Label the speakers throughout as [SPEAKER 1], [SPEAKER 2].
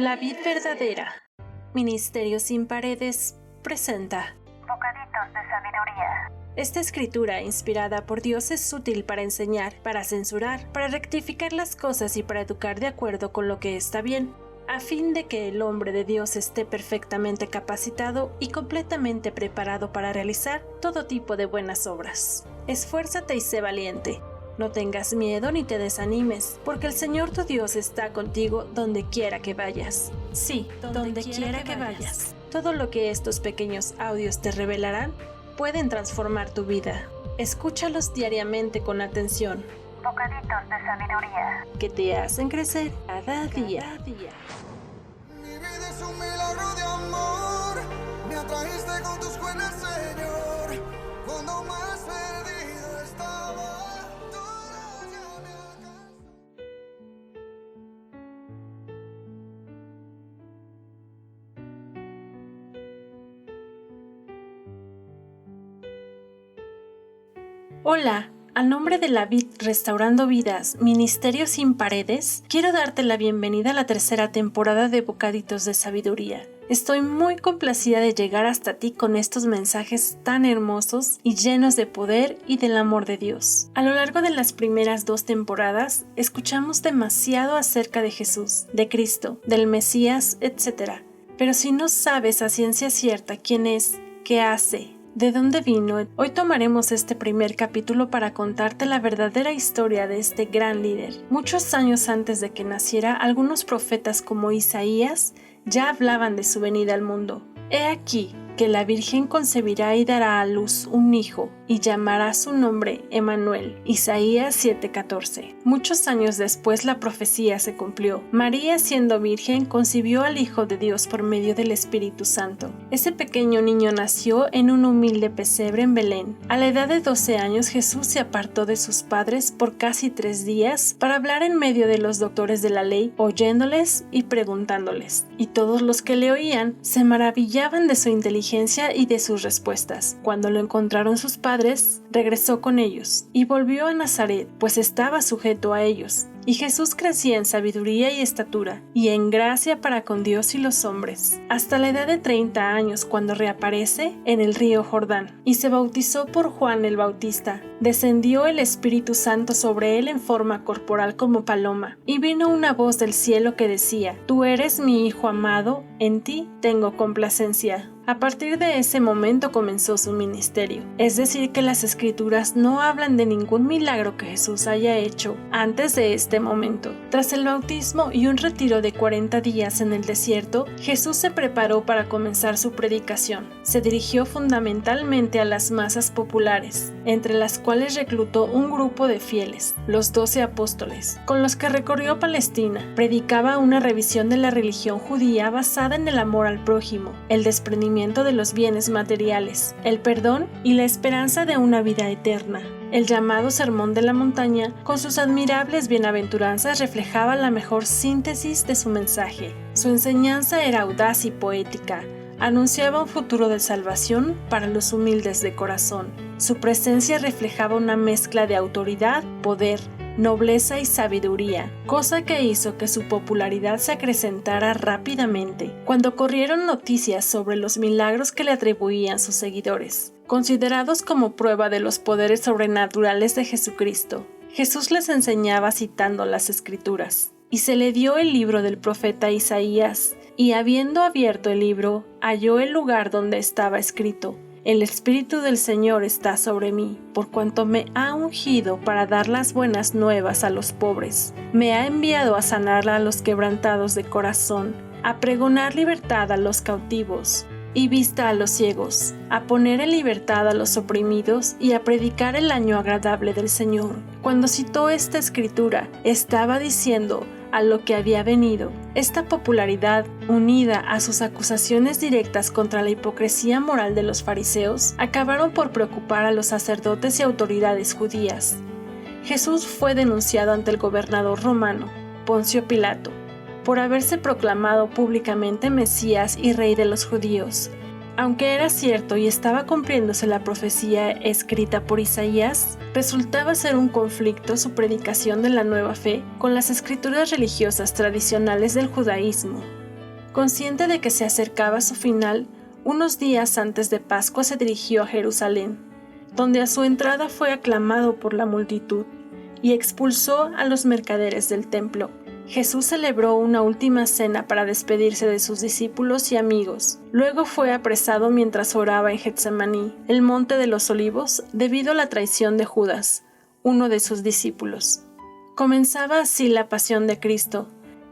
[SPEAKER 1] La vid verdadera. Ministerio sin paredes presenta
[SPEAKER 2] Bocaditos de sabiduría.
[SPEAKER 1] Esta escritura inspirada por Dios es útil para enseñar, para censurar, para rectificar las cosas y para educar de acuerdo con lo que está bien, a fin de que el hombre de Dios esté perfectamente capacitado y completamente preparado para realizar todo tipo de buenas obras. Esfuérzate y sé valiente. No tengas miedo ni te desanimes, porque el Señor tu Dios está contigo donde quiera que vayas. Sí, donde quiera que vayas. Todo lo que estos pequeños audios te revelarán pueden transformar tu vida. Escúchalos diariamente con atención,
[SPEAKER 2] Bocaditos de sabiduría.
[SPEAKER 1] que te hacen crecer cada día.
[SPEAKER 3] Mi vida es un milagro de amor. Me atrajiste con tus buenas, Señor. Cuando más perdido estaba, tu gracia me alcanzó.
[SPEAKER 1] Hola, a nombre de la Vid Restaurando Vidas, Ministerio sin Paredes, quiero darte la bienvenida a la tercera temporada de Bocaditos de Sabiduría. Estoy muy complacida de llegar hasta ti con estos mensajes tan hermosos y llenos de poder y del amor de Dios. A lo largo de las primeras 2 temporadas, escuchamos demasiado acerca de Jesús, de Cristo, del Mesías, etc. Pero si no sabes a ciencia cierta quién es, qué hace, ¿de dónde vino? Hoy tomaremos este primer capítulo para contarte la verdadera historia de este gran líder. Muchos años antes de que naciera, algunos profetas como Isaías ya hablaban de su venida al mundo. He aquí que la Virgen concebirá y dará a luz un hijo, y llamará su nombre Emmanuel. Isaías 7:14. Muchos años después la profecía se cumplió. María, siendo virgen, concibió al Hijo de Dios por medio del Espíritu Santo. Ese pequeño niño nació en un humilde pesebre en Belén. A la edad de 12 años Jesús se apartó de sus padres por casi 3 días para hablar en medio de los doctores de la ley, oyéndoles y preguntándoles. Y todos los que le oían se maravillaban de su inteligencia y de sus respuestas. Cuando lo encontraron sus padres, regresó con ellos y volvió a Nazaret, pues estaba sujeto a ellos. Y Jesús crecía en sabiduría y estatura, y en gracia para con Dios y los hombres, hasta la edad de 30 años, cuando reaparece en el río Jordán, y se bautizó por Juan el Bautista. Descendió el Espíritu Santo sobre él en forma corporal como paloma, y vino una voz del cielo que decía: Tú eres mi Hijo amado, en ti tengo complacencia. A partir de ese momento comenzó su ministerio, es decir que las escrituras no hablan de ningún milagro que Jesús haya hecho antes de este momento. Tras el bautismo y un retiro de 40 días en el desierto, Jesús se preparó para comenzar su predicación. Se dirigió fundamentalmente a las masas populares, entre las cuales reclutó un grupo de fieles, los 12 apóstoles, con los que recorrió Palestina. Predicaba una revisión de la religión judía basada en el amor al prójimo, el desprendimiento de los bienes materiales, el perdón y la esperanza de una vida eterna. El llamado Sermón de la Montaña, con sus admirables bienaventuranzas, reflejaba la mejor síntesis de su mensaje. Su enseñanza era audaz y poética. Anunciaba un futuro de salvación para los humildes de corazón. Su presencia reflejaba una mezcla de autoridad, poder, nobleza y sabiduría, cosa que hizo que su popularidad se acrecentara rápidamente cuando corrieron noticias sobre los milagros que le atribuían sus seguidores, considerados como prueba de los poderes sobrenaturales de Jesucristo. Jesús les enseñaba citando las Escrituras, y se le dio el libro del profeta Isaías, y habiendo abierto el libro, halló el lugar donde estaba escrito: El Espíritu del Señor está sobre mí, por cuanto me ha ungido para dar las buenas nuevas a los pobres. Me ha enviado a sanar a los quebrantados de corazón, a pregonar libertad a los cautivos y vista a los ciegos, a poner en libertad a los oprimidos y a predicar el año agradable del Señor. Cuando citó esta escritura, estaba diciendo a lo que había venido. Esta popularidad, unida a sus acusaciones directas contra la hipocresía moral de los fariseos, acabaron por preocupar a los sacerdotes y autoridades judías. Jesús fue denunciado ante el gobernador romano, Poncio Pilato, por haberse proclamado públicamente Mesías y Rey de los judíos. Aunque era cierto y estaba cumpliéndose la profecía escrita por Isaías, resultaba ser un conflicto su predicación de la nueva fe con las escrituras religiosas tradicionales del judaísmo. Consciente de que se acercaba su final, unos días antes de Pascua se dirigió a Jerusalén, donde a su entrada fue aclamado por la multitud y expulsó a los mercaderes del templo. Jesús celebró una última cena para despedirse de sus discípulos y amigos. Luego fue apresado mientras oraba en Getsemaní, el monte de los olivos, debido a la traición de Judas, uno de sus discípulos. Comenzaba así la pasión de Cristo,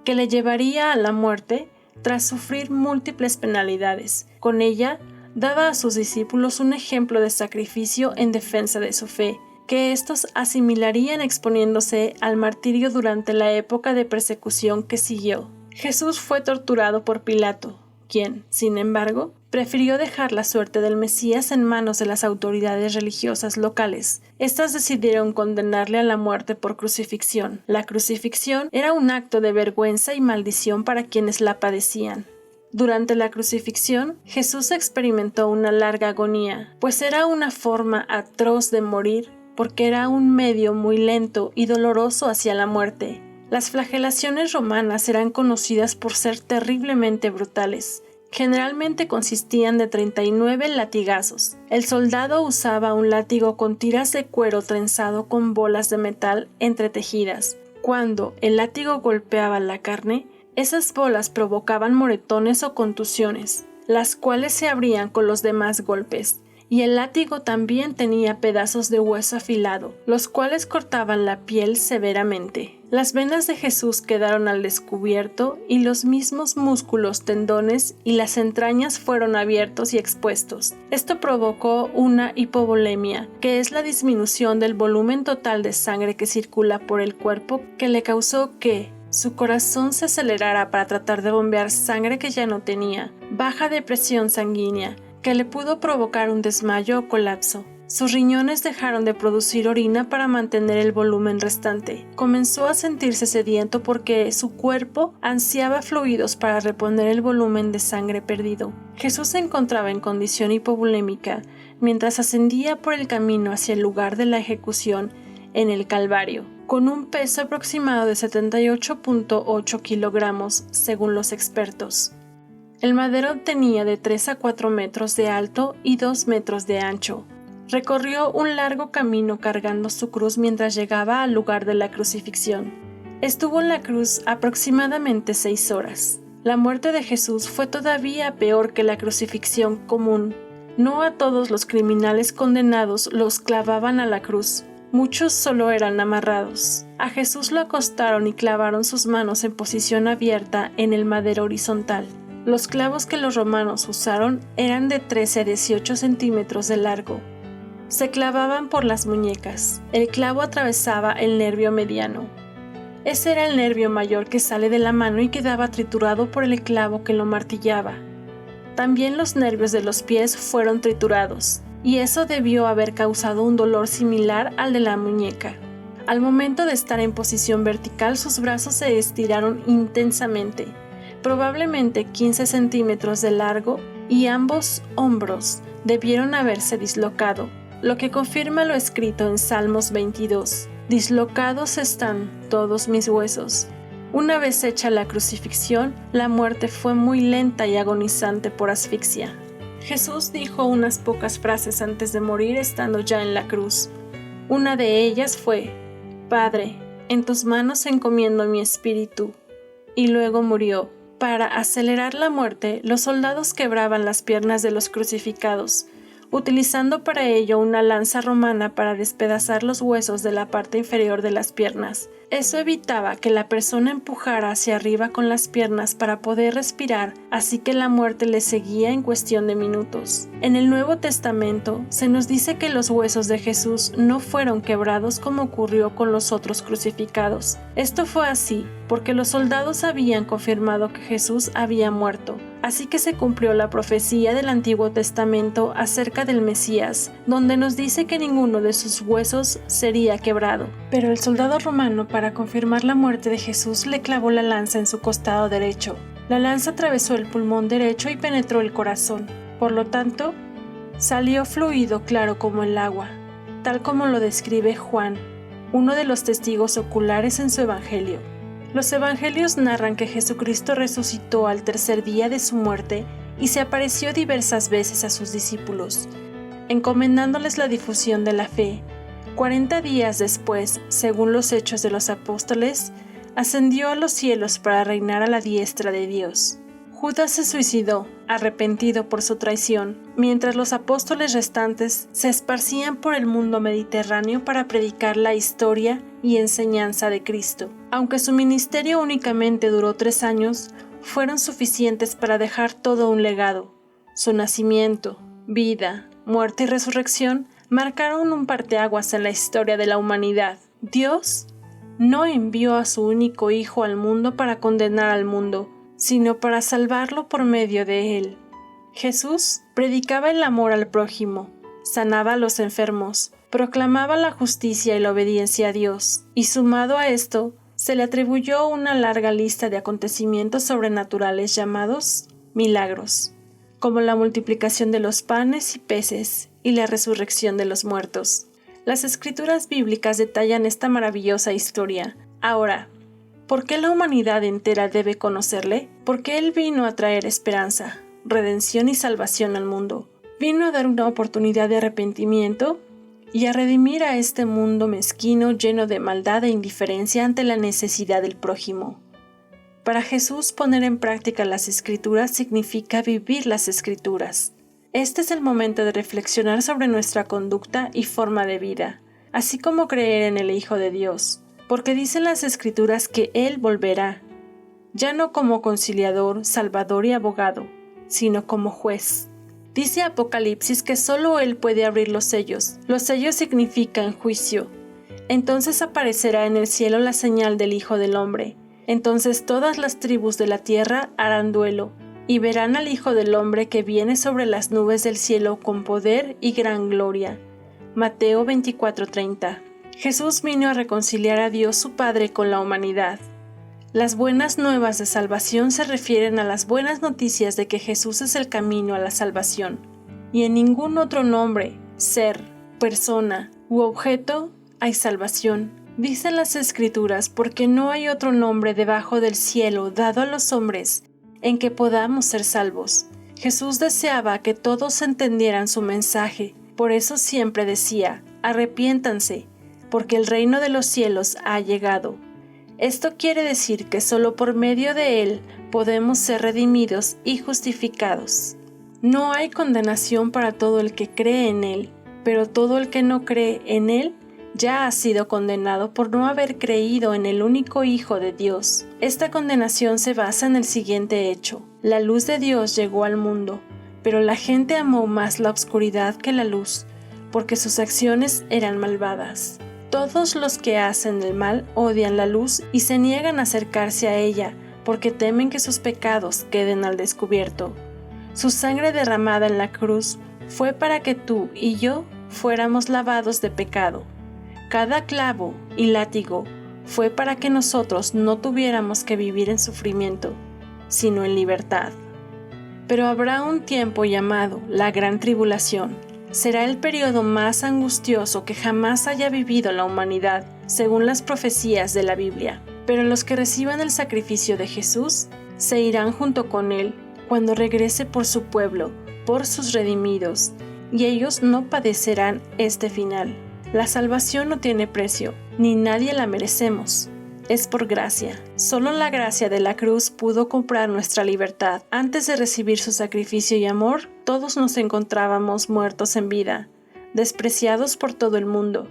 [SPEAKER 1] que le llevaría a la muerte tras sufrir múltiples penalidades. Con ella, daba a sus discípulos un ejemplo de sacrificio en defensa de su fe, que éstos asimilarían exponiéndose al martirio durante la época de persecución que siguió. Jesús fue torturado por Pilato, quien, sin embargo, prefirió dejar la suerte del Mesías en manos de las autoridades religiosas locales. Estas decidieron condenarle a la muerte por crucifixión. La crucifixión era un acto de vergüenza y maldición para quienes la padecían. Durante la crucifixión, Jesús experimentó una larga agonía, pues era una forma atroz de morir, porque era un medio muy lento y doloroso hacia la muerte. Las flagelaciones romanas eran conocidas por ser terriblemente brutales. Generalmente consistían de 39 latigazos. El soldado usaba un látigo con tiras de cuero trenzado con bolas de metal entretejidas. Cuando el látigo golpeaba la carne, esas bolas provocaban moretones o contusiones, las cuales se abrían con los demás golpes. Y el látigo también tenía pedazos de hueso afilado, los cuales cortaban la piel severamente. Las venas de Jesús quedaron al descubierto y los mismos músculos, tendones y las entrañas fueron abiertos y expuestos. Esto provocó una hipovolemia, que es la disminución del volumen total de sangre que circula por el cuerpo, que le causó que su corazón se acelerara para tratar de bombear sangre que ya no tenía, baja de presión sanguínea, que le pudo provocar un desmayo o colapso. Sus riñones dejaron de producir orina para mantener el volumen restante. Comenzó a sentirse sediento porque su cuerpo ansiaba fluidos para reponer el volumen de sangre perdido. Jesús se encontraba en condición hipovolémica mientras ascendía por el camino hacia el lugar de la ejecución en el Calvario, con un peso aproximado de 78.8 kilogramos según los expertos. El madero tenía de 3 a 4 metros de alto y 2 metros de ancho. Recorrió un largo camino cargando su cruz mientras llegaba al lugar de la crucifixión. Estuvo en la cruz aproximadamente 6 horas. La muerte de Jesús fue todavía peor que la crucifixión común. No a todos los criminales condenados los clavaban a la cruz. Muchos solo eran amarrados. A Jesús lo acostaron y clavaron sus manos en posición abierta en el madero horizontal. Los clavos que los romanos usaron eran de 13 a 18 centímetros de largo. Se clavaban por las muñecas. El clavo atravesaba el nervio mediano. Ese era el nervio mayor que sale de la mano y quedaba triturado por el clavo que lo martillaba. También los nervios de los pies fueron triturados, y eso debió haber causado un dolor similar al de la muñeca. Al momento de estar en posición vertical, sus brazos se estiraron intensamente, probablemente 15 centímetros de largo, y ambos hombros debieron haberse dislocado, lo que confirma lo escrito en Salmos 22. Dislocados están todos mis huesos. Una vez hecha la crucifixión, la muerte fue muy lenta y agonizante por asfixia. Jesús dijo unas pocas frases antes de morir estando ya en la cruz. Una de ellas fue: Padre, en tus manos encomiendo mi espíritu. Y luego murió. Para acelerar la muerte, los soldados quebraban las piernas de los crucificados, utilizando para ello una lanza romana para despedazar los huesos de la parte inferior de las piernas. Eso evitaba que la persona empujara hacia arriba con las piernas para poder respirar, así que la muerte le seguía en cuestión de minutos. En el Nuevo Testamento se nos dice que los huesos de Jesús no fueron quebrados como ocurrió con los otros crucificados. Esto fue así porque los soldados habían confirmado que Jesús había muerto. Así que se cumplió la profecía del Antiguo Testamento acerca del Mesías, donde nos dice que ninguno de sus huesos sería quebrado. Pero el soldado romano, para confirmar la muerte de Jesús, le clavó la lanza en su costado derecho. La lanza atravesó el pulmón derecho y penetró el corazón. Por lo tanto, salió fluido claro como el agua, tal como lo describe Juan, uno de los testigos oculares en su Evangelio. Los evangelios narran que Jesucristo resucitó al tercer día de su muerte y se apareció diversas veces a sus discípulos, encomendándoles la difusión de la fe. 40 días después, según los Hechos de los Apóstoles, ascendió a los cielos para reinar a la diestra de Dios. Judas se suicidó, arrepentido por su traición, mientras los apóstoles restantes se esparcían por el mundo mediterráneo para predicar la historia y enseñanza de Cristo. Aunque su ministerio únicamente duró 3 años, fueron suficientes para dejar todo un legado. Su nacimiento, vida, muerte y resurrección marcaron un parteaguas en la historia de la humanidad. Dios no envió a su único Hijo al mundo para condenar al mundo, sino para salvarlo por medio de él. Jesús predicaba el amor al prójimo, sanaba a los enfermos, proclamaba la justicia y la obediencia a Dios, y sumado a esto, se le atribuyó una larga lista de acontecimientos sobrenaturales llamados milagros, como la multiplicación de los panes y peces y la resurrección de los muertos. Las escrituras bíblicas detallan esta maravillosa historia. Ahora, ¿por qué la humanidad entera debe conocerle? Porque Él vino a traer esperanza, redención y salvación al mundo. Vino a dar una oportunidad de arrepentimiento y a redimir a este mundo mezquino lleno de maldad e indiferencia ante la necesidad del prójimo. Para Jesús, poner en práctica las Escrituras significa vivir las Escrituras. Este es el momento de reflexionar sobre nuestra conducta y forma de vida, así como creer en el Hijo de Dios, porque dicen las Escrituras que Él volverá, ya no como conciliador, salvador y abogado, sino como juez. Dice Apocalipsis que solo Él puede abrir los sellos. Los sellos significan juicio. Entonces aparecerá en el cielo la señal del Hijo del Hombre. Entonces todas las tribus de la tierra harán duelo, y verán al Hijo del Hombre que viene sobre las nubes del cielo con poder y gran gloria. Mateo 24:30. Jesús vino a reconciliar a Dios su Padre con la humanidad. Las buenas nuevas de salvación se refieren a las buenas noticias de que Jesús es el camino a la salvación, y en ningún otro nombre, ser, persona u objeto hay salvación. Dicen las Escrituras, porque no hay otro nombre debajo del cielo dado a los hombres en que podamos ser salvos. Jesús deseaba que todos entendieran su mensaje, por eso siempre decía, arrepiéntanse, porque el reino de los cielos ha llegado. Esto quiere decir que solo por medio de Él podemos ser redimidos y justificados. No hay condenación para todo el que cree en Él, pero todo el que no cree en Él ya ha sido condenado por no haber creído en el único Hijo de Dios. Esta condenación se basa en el siguiente hecho. La luz de Dios llegó al mundo, pero la gente amó más la oscuridad que la luz, porque sus acciones eran malvadas. Todos los que hacen el mal odian la luz y se niegan a acercarse a ella, porque temen que sus pecados queden al descubierto. Su sangre derramada en la cruz fue para que tú y yo fuéramos lavados de pecado. Cada clavo y látigo fue para que nosotros no tuviéramos que vivir en sufrimiento, sino en libertad. Pero habrá un tiempo llamado la Gran Tribulación. Será el periodo más angustioso que jamás haya vivido la humanidad, según las profecías de la Biblia. Pero los que reciban el sacrificio de Jesús se irán junto con Él cuando regrese por su pueblo, por sus redimidos, y ellos no padecerán este final. La salvación no tiene precio, ni nadie la merecemos. Es por gracia. Solo la gracia de la cruz pudo comprar nuestra libertad. Antes de recibir su sacrificio y amor, todos nos encontrábamos muertos en vida, despreciados por todo el mundo.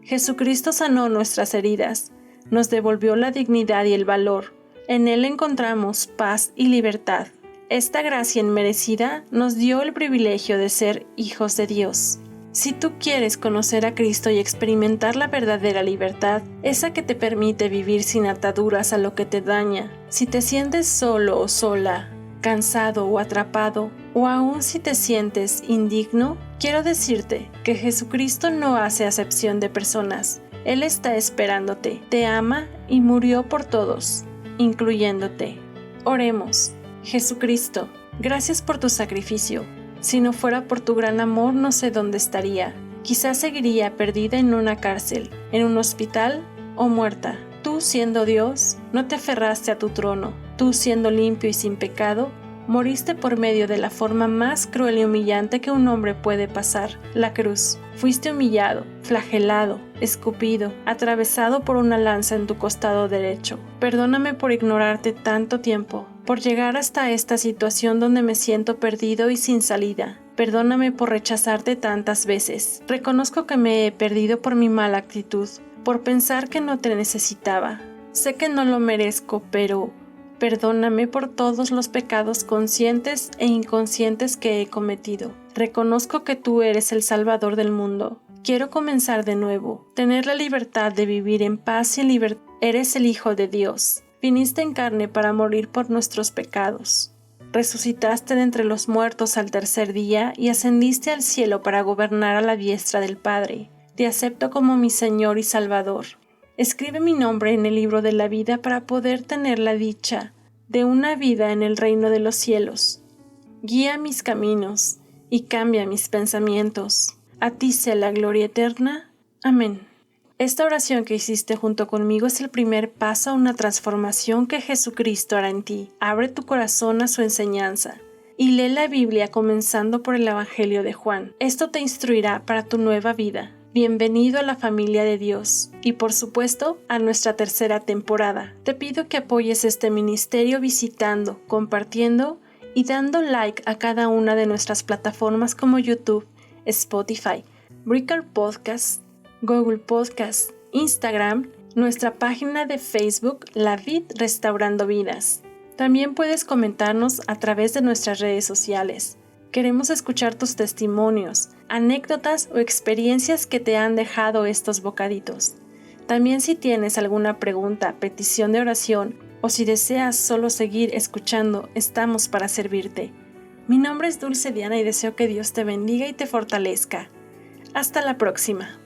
[SPEAKER 1] Jesucristo sanó nuestras heridas, nos devolvió la dignidad y el valor. En Él encontramos paz y libertad. Esta gracia inmerecida nos dio el privilegio de ser hijos de Dios. Si tú quieres conocer a Cristo y experimentar la verdadera libertad, esa que te permite vivir sin ataduras a lo que te daña, si te sientes solo o sola, cansado o atrapado, o aún si te sientes indigno, quiero decirte que Jesucristo no hace acepción de personas. Él está esperándote, te ama y murió por todos, incluyéndote. Oremos. Jesucristo, gracias por tu sacrificio. Si no fuera por tu gran amor, no sé dónde estaría. Quizás seguiría perdida en una cárcel, en un hospital o muerta. Tú, siendo Dios, no te aferraste a tu trono. Tú, siendo limpio y sin pecado, moriste por medio de la forma más cruel y humillante que un hombre puede pasar, la cruz. Fuiste humillado, flagelado, escupido, atravesado por una lanza en tu costado derecho. Perdóname por ignorarte tanto tiempo, por llegar hasta esta situación donde me siento perdido y sin salida. Perdóname por rechazarte tantas veces. Reconozco que me he perdido por mi mala actitud, por pensar que no te necesitaba. Sé que no lo merezco, pero perdóname por todos los pecados conscientes e inconscientes que he cometido. Reconozco que tú eres el Salvador del mundo. Quiero comenzar de nuevo, tener la libertad de vivir en paz y en libertad. Eres el Hijo de Dios. Viniste en carne para morir por nuestros pecados. Resucitaste de entre los muertos al tercer día y ascendiste al cielo para gobernar a la diestra del Padre. Te acepto como mi Señor y Salvador. Escribe mi nombre en el libro de la vida para poder tener la dicha de una vida en el reino de los cielos. Guía mis caminos y cambia mis pensamientos. A ti sea la gloria eterna. Amén. Esta oración que hiciste junto conmigo es el primer paso a una transformación que Jesucristo hará en ti. Abre tu corazón a su enseñanza y lee la Biblia comenzando por el Evangelio de Juan. Esto te instruirá para tu nueva vida. Bienvenido a la familia de Dios y por supuesto a nuestra tercera temporada. Te pido que apoyes este ministerio visitando, compartiendo y dando like a cada una de nuestras plataformas como YouTube, Spotify, Breaker Podcast, Google Podcast, Instagram, nuestra página de Facebook, La Vid Restaurando Vidas. También puedes comentarnos a través de nuestras redes sociales. Queremos escuchar tus testimonios, anécdotas o experiencias que te han dejado estos bocaditos. También si tienes alguna pregunta, petición de oración o si deseas solo seguir escuchando, estamos para servirte. Mi nombre es Dulce Diana y deseo que Dios te bendiga y te fortalezca. Hasta la próxima.